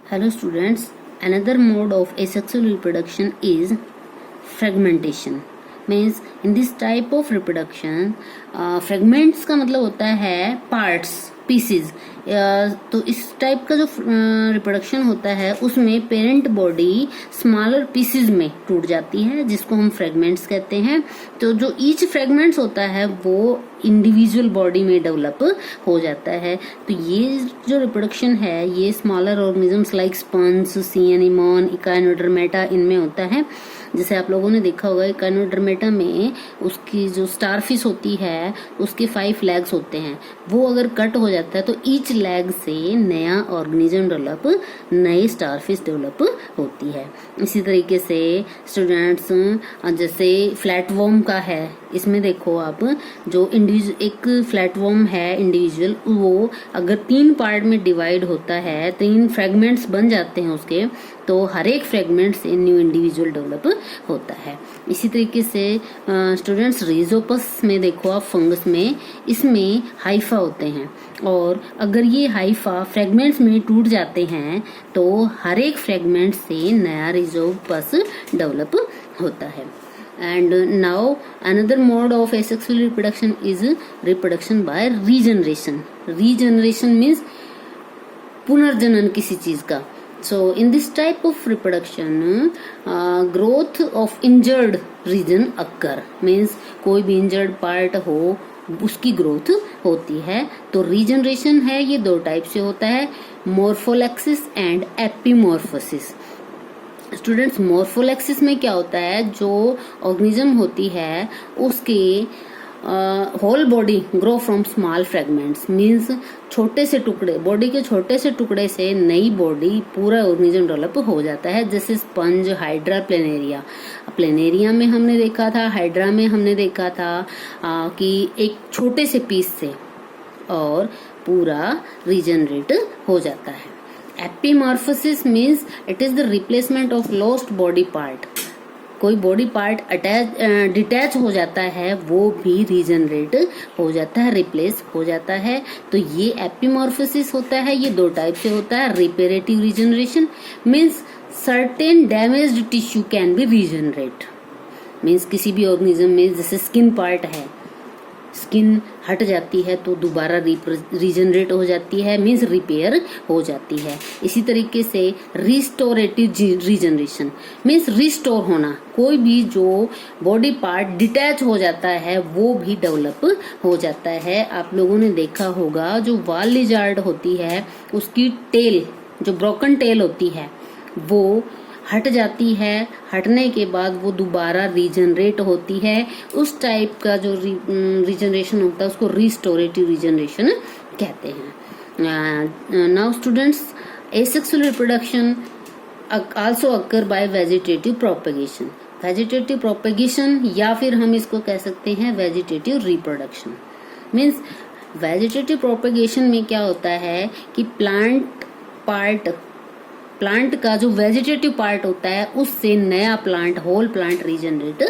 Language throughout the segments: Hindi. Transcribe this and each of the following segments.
Hello students, another mode of asexual reproduction is fragmentation. Means in this type of reproduction, fragments का मतलब होता है parts, pieces. तो इस टाइप का जो रिप्रोडक्शन होता है उसमें पेरेंट बॉडी स्मॉलर पीसेस में टूट जाती है जिसको हम फ्रेगमेंट्स कहते हैं. तो जो ईच फ्रेगमेंट्स होता है वो इंडिविजुअल बॉडी में डेवलप हो जाता है. तो ये जो रिप्रोडक्शन है ये स्मॉलर ऑर्गेनिजम्स लाइक स्पंज, सी एनीमोन, इकाइनोडर्मेटा इनमें होता है. जैसे आप लोगों ने देखा होगा इकाइनोडर्मेटा में उसकी जो स्टारफिश होती है उसके 5 लेग्स होते हैं. वो अगर कट हो जाता है तो ईच लेग से नया ऑर्गेनिज्म डेवलप, नई स्टारफिश डेवलप होती है. इसी तरीके से स्टूडेंट्स जैसे फ्लैटवर्म का है, इसमें देखो आप जो एक फ्लैटवर्म है इंडिविजुअल, वो अगर 3 पार्ट में डिवाइड होता है, 3 फ्रेगमेंट्स बन जाते हैं उसके, तो हर एक फ्रेगमेंट से न्यू इंडिविजुअल डेवलप होता है. इसी तरीके से स्टूडेंट्स रिजोपस में देखो आप फंगस में, इसमें हाइफा होते हैं और अगर ये हाइफा फ्रेगमेंट्स में टूट जाते हैं तो हर एक फ्रेगमेंट से नया रिजोपस डेवलप होता है. And now another mode of asexual reproduction is reproduction by regeneration. Regeneration means पुनर्जनन किसी चीज का. So in this type of reproduction, growth of injured region occur. Means कोई भी injured part हो उसकी ग्रोथ होती है. तो रीजनरेशन है ये 2 टाइप से होता है, morphallaxis and epimorphosis. Students morphallaxis में क्या होता है, जो ऑर्गेनिज्म होती है उसके whole body grow from small fragments. Means छोटे से टुकड़े, बॉडी के छोटे से टुकड़े से नई बॉडी, पूरा ऑर्गेनिज्म डेवलप हो जाता है. जैसे स्पंज, हाइड्रा, प्लेनेरिया. प्लेनेरिया में हमने देखा था, हाइड्रा में हमने देखा था कि एक छोटे से पीस से और पूरा रीजनरेट हो जाता है. एपीमॉर्फोसिस means it is the replacement of lost body part. कोई बॉडी पार्ट डिटैच हो जाता है वो भी रीजनरेट हो जाता है, रिप्लेस हो जाता है. तो ये एपीमॉर्फोसिस होता है, ये 2 टाइप से होता है. Reparative regeneration means certain damaged tissue can be regenerate. Means किसी भी ऑर्गेनिज्म में जैसे स्किन पार्ट है, स्किन हट जाती है तो दोबारा रीजनरेट हो जाती है, मीन्स रिपेयर हो जाती है. इसी तरीके से रिस्टोरेटिव रीजनरेशन मीन्स रिस्टोर होना. कोई भी जो बॉडी पार्ट डिटैच हो जाता है वो भी डेवलप हो जाता है. आप लोगों ने देखा होगा जो वाल लिजार्ड होती है उसकी टेल, जो ब्रोकन टेल होती है वो हट जाती है, हटने के बाद वो दोबारा रीजनरेट होती है. उस टाइप का जो रीजनरेशन होता है उसको रिस्टोरेटिव रीजनरेशन कहते हैं. Now students, asexual reproduction also occur by vegetative propagation. Vegetative propagation या फिर हम इसको कह सकते हैं vegetative reproduction. Means vegetative propagation में क्या होता है कि प्लांट का जो वेजिटेटिव पार्ट होता है उससे नया प्लांट, होल प्लांट रीजनरेट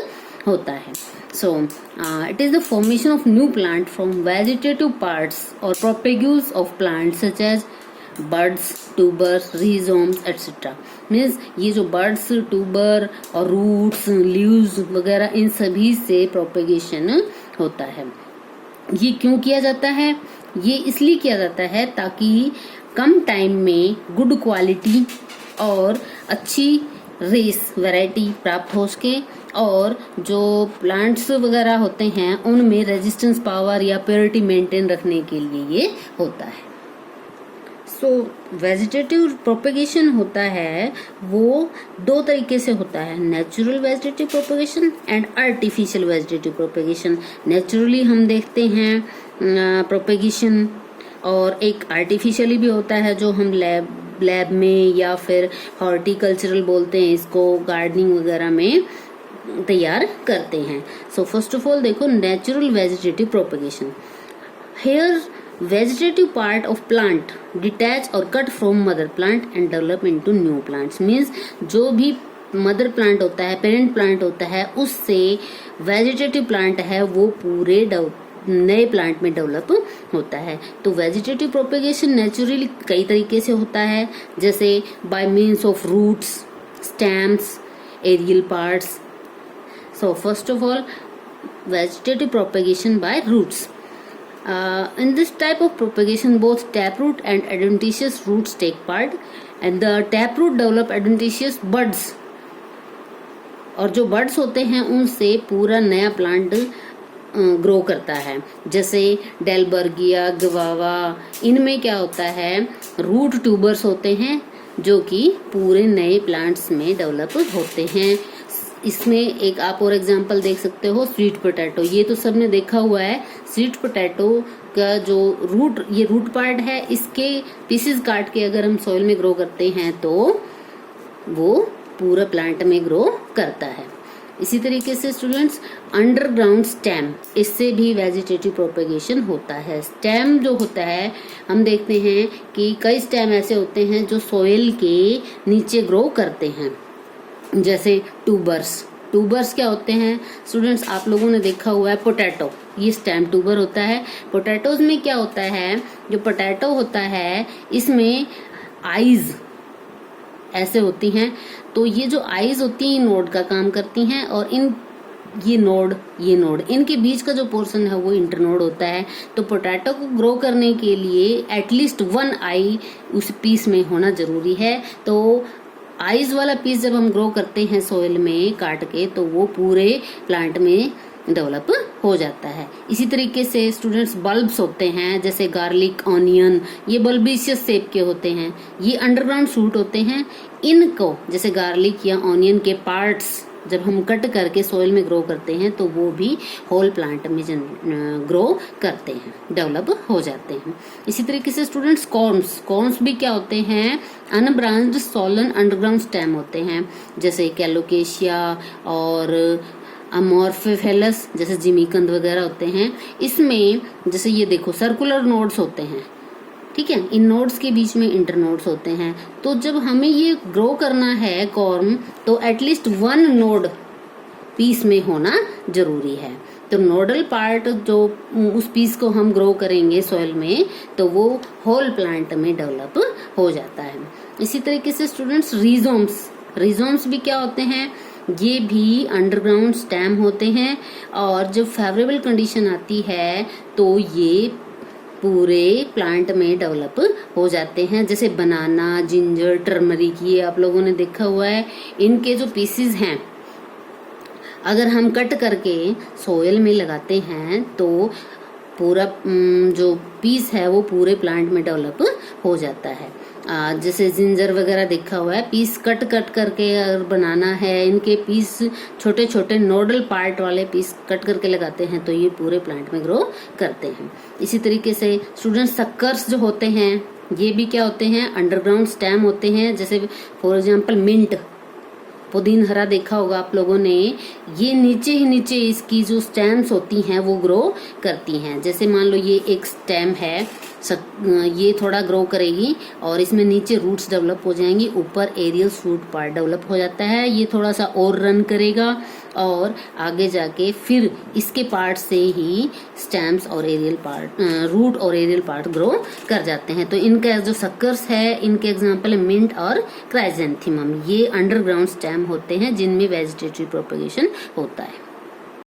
होता है. So it is the formation of new plant from vegetative parts और propagules of plant such as buds, tubers, rhizomes etc. Means ये जो बर्ड्स, ट्यूबर और रूट्स, लीव्स वगैरह इन सभी से प्रोपेगेशन होता है. ये क्यों किया जाता है? ये इसलिए किया जाता है ताकि कम टाइम में गुड क्वालिटी और अच्छी रेस वैरायटी प्राप्त हो सके और जो प्लांट्स वगैरह होते हैं उनमें रेजिस्टेंस पावर या प्योरिटी मेंटेन रखने के लिए ये होता है. सो वेजिटेटिव प्रोपेगेशन होता है वो 2 तरीके से होता है, natural vegetative propagation and artificial vegetative propagation. Naturally हम देखते हैं प्रोपेगेशन और एक आर्टिफिशियली भी होता है जो हम लैब में या फिर हॉर्टिकल्चरल बोलते हैं इसको, गार्डनिंग वगैरह में तैयार करते हैं. सो फर्स्ट ऑफ ऑल देखो natural vegetative propagation. Here vegetative part of plant detach और cut from mother plant and develop into new plants. Means जो भी मदर प्लांट होता है, पेरेंट प्लांट होता है, उससे वेजिटेटिव प्लांट है वो पूरे नए प्लांट में डेवलप होता है। तो वेजिटेटिव प्रोपेगेशन नेचुरली कई तरीके से होता है, जैसे by means of roots, stems, aerial parts. So first of all vegetative propagation by roots. In this type of propagation, both taproot and adventitious roots take part, and the taproot develop adventitious buds. और जो बर्ड्स होते हैं उनसे पूरा नया प्लांट ग्रो करता है, जैसे डेलबर्गिया, गवावा, इनमें क्या होता है, रूट ट्यूबर्स होते हैं जो कि पूरे नए प्लांट्स में डेवलप होते हैं। इसमें एक आप और एग्जांपल देख सकते हो, स्वीट पोटैटो। ये तो सबने देखा हुआ है। स्वीट पोटैटो का जो रूट, ये रूट पार्ट है, इसके पीसेस काट के अगर हम सॉइल में ग्रो करते हैं तो वो पूरा प्लांट में ग्रो करता है। इसी तरीके से स्टूडेंट्स अंडरग्राउंड स्टेम, इससे भी वेजिटेटिव प्रोपेगेशन होता है। स्टेम जो होता है, हम देखते हैं कि कई स्टेम ऐसे होते हैं जो सॉइल के नीचे ग्रो करते हैं, जैसे ट्यूबर्स क्या होते हैं स्टूडेंट्स, आप लोगों ने देखा हुआ है पोटैटो, ये स्टेम ट्यूबर होता है। पोटैटोज में क्या होता है, जो पोटैटो होता है इसमें आईज ऐसे होती हैं, तो ये जो आईज होती हैं नोड का काम करती हैं, और ये नोड इनके बीच का जो पोर्शन है वो इंटरनोड होता है। तो पोटैटो को ग्रो करने के लिए एटलीस्ट 1 आई उस पीस में होना जरूरी है। तो आइज वाला पीस जब हम ग्रो करते हैं सॉइल में काट के, तो वो पूरे प्लांट में डेवलप हो जाता है। इसी तरीके से स्टूडेंट्स बल्ब्स होते हैं, जैसे गार्लिक, ऑनियन, ये बल्बिशियस शेप के होते हैं, ये अंडरग्राउंड शूट होते हैं। इनको जैसे गार्लिक या ऑनियन के पार्ट्स जब हम कट करके सॉइल में ग्रो करते हैं तो वो भी होल प्लांट में ग्रो करते हैं, डेवलप हो जाते हैं। इसी तरीके से स्टूडेंट्स कॉर्न्स भी क्या होते हैं, अनब्रांच्ड सोलन अंडरग्राउंड स्टेम होते हैं, जैसे कैलोकेशिया और अमोर्फेफेलस, जैसे जिमीकंद वगैरह होते हैं। इसमें जैसे ये देखो सर्कुलर नोड्स होते हैं, ठीक है, इन नोड्स के बीच में इंटरनोड्स होते हैं। तो जब हमें ये ग्रो करना है कॉर्न, तो एटलीस्ट 1 नोड पीस में होना जरूरी है। तो नोडल पार्ट जो उस पीस को हम ग्रो करेंगे सॉइल में, तो वो होल प्लांट में डेवलप हो जाता है। इसी तरीके से स्टूडेंट्स रिजोम्स भी क्या होते हैं, ये भी अंडरग्राउंड स्टेम होते हैं, और जब फेवरेबल कंडीशन आती है तो ये पूरे प्लांट में डेवलप हो जाते हैं, जैसे बनाना, जिंजर, टर्मरिक, ये आप लोगों ने देखा हुआ है। इनके जो पीसेस हैं अगर हम कट करके सोयल में लगाते हैं तो पूरा जो पीस है वो पूरे प्लांट में डेवलप हो जाता है। जैसे जिंजर वगैरह देखा हुआ है, पीस कट करके अगर बनाना है, इनके पीस छोटे छोटे नोडल पार्ट वाले पीस कट करके लगाते हैं तो ये पूरे प्लांट में ग्रो करते हैं। इसी तरीके से स्टूडेंट सक्कर्स जो होते हैं ये भी क्या होते हैं, अंडरग्राउंड स्टेम होते हैं, जैसे फॉर एग्जांपल मिंट, पुदीन हरा देखा होगा आप लोगों ने, ये नीचे ही नीचे इसकी जो स्टेम्स होती हैं वो ग्रो करती हैं। जैसे मान लो ये एक स्टेम है, ये थोड़ा ग्रो करेगी और इसमें नीचे रूट्स डेवलप हो जाएंगी, ऊपर एरियल शूट पार्ट डेवलप हो जाता है, ये थोड़ा सा और रन करेगा और आगे जाके फिर इसके पार्ट से ही स्टेम्स और एरियल पार्ट, रूट और एरियल पार्ट ग्रो कर जाते हैं। तो इनका जो सक्कर्स है, इनके एग्जांपल है मिंट और क्राइजेंथेमम, ये अंडरग्राउंड स्टेम होते हैं जिनमें वेजिटेटिव प्रोपेगेशन होता है।